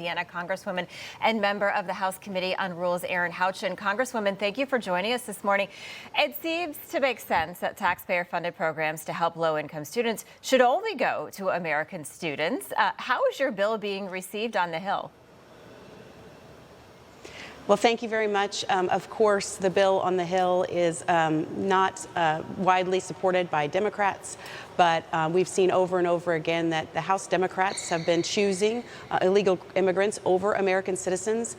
Indiana, Congresswoman and member of the House Committee on Rules, Erin Houchin. Congresswoman, thank you for joining us this morning. It seems to make sense that taxpayer-funded programs to help low-income students should only go to American students. How is your bill being received on the Hill? Well, thank you very much. Of course, the bill on the Hill is not widely supported by Democrats, but we've seen over and over again that the House Democrats have been choosing illegal immigrants over American citizens.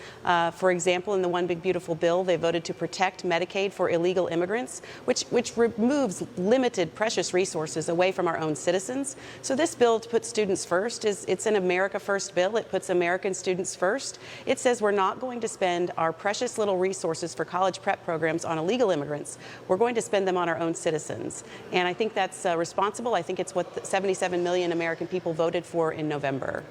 For example, in the One Big Beautiful Bill, they voted to protect Medicaid for illegal immigrants, which removes limited, precious resources away from our own citizens. So this bill to put students first it's an America First bill. It puts American students first. It says we're not going to spend our precious little resources for college prep programs on illegal immigrants. We're going to spend them on our own citizens. And I think that's responsible. I think it's what 77 million American people voted for in November.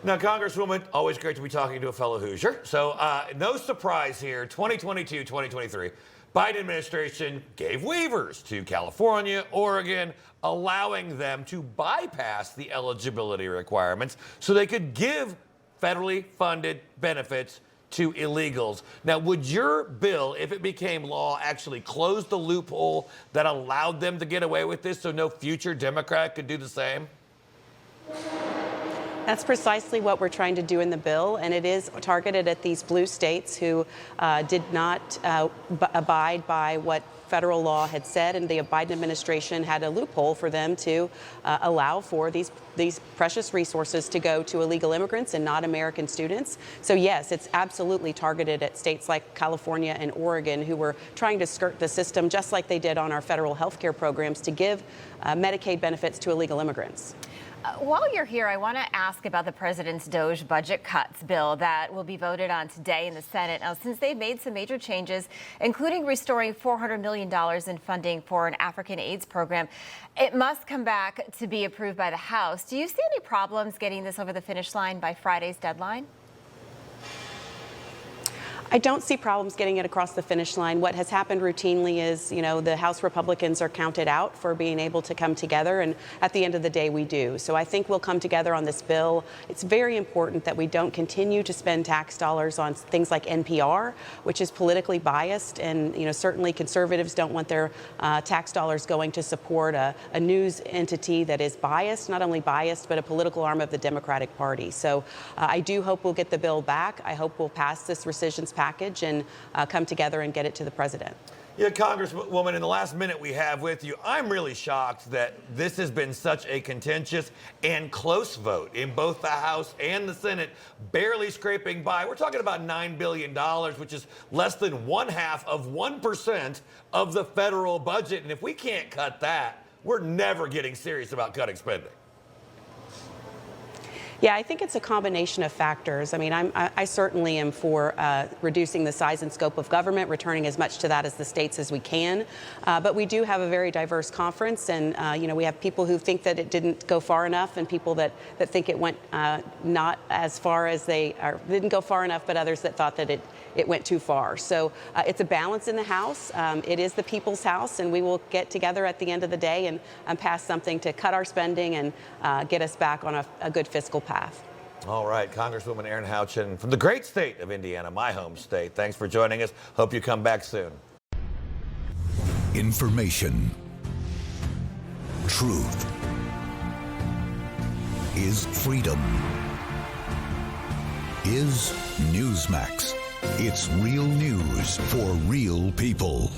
Now, Congresswoman, always great to be talking to a fellow Hoosier. So no surprise here, 2022, 2023, Biden administration gave waivers to California, Oregon, allowing them to bypass the eligibility requirements so they could give federally funded benefits to illegals. Now, would your bill, if it became law, actually close the loophole that allowed them to get away with this so no future Democrat could do the same? That's precisely what we're trying to do in the bill, and it is targeted at these blue states who did not abide by what federal law had said, and the Biden administration had a loophole for them to allow for these precious resources to go to illegal immigrants and not American students. So yes, it's absolutely targeted at states like California and Oregon who were trying to skirt the system just like they did on our federal health care programs to give Medicaid benefits to illegal immigrants. While you're here, I want to ask about the president's DOJ budget cuts bill that will be voted on today in the Senate. Now, since they've made some major changes, including restoring $400 million in funding for an African AIDS program, it must come back to be approved by the House. Do you see any problems getting this over the finish line by Friday's deadline? I don't see problems getting it across the finish line. What has happened routinely is, the House Republicans are counted out for being able to come together, and at the end of the day, we do. So I think we'll come together on this bill. It's very important that we don't continue to spend tax dollars on things like NPR, which is politically biased, and certainly conservatives don't want their tax dollars going to support a news entity that is biased, not only biased, but a political arm of the Democratic Party. So I do hope we'll get the bill back. I hope we'll pass this rescissions package and come together and get it to the president. Yeah, Congresswoman, in the last minute we have with you, I'm really shocked that this has been such a contentious and close vote in both the House and the Senate, barely scraping by. We're talking about $9 billion, which is less than 1/2 of 1% of the federal budget. And if we can't cut that, we're never getting serious about cutting spending. Yeah, I think it's a combination of factors. I mean, I certainly am for reducing the size and scope of government, returning as much to that as the states as we can. But we do have a very diverse conference, and we have people who think that it didn't go far enough, and people that think it went not as far as didn't go far enough, but others that thought that it went too far. So it's a balance in the House. It is the people's House, and we will get together at the end of the day and pass something to cut our spending and get us back on a good fiscal path. All right, Congresswoman Erin Houchin from the great state of Indiana, my home state. Thanks for joining us. Hope you come back soon. Information. Truth is freedom. Is Newsmax. It's real news for real people.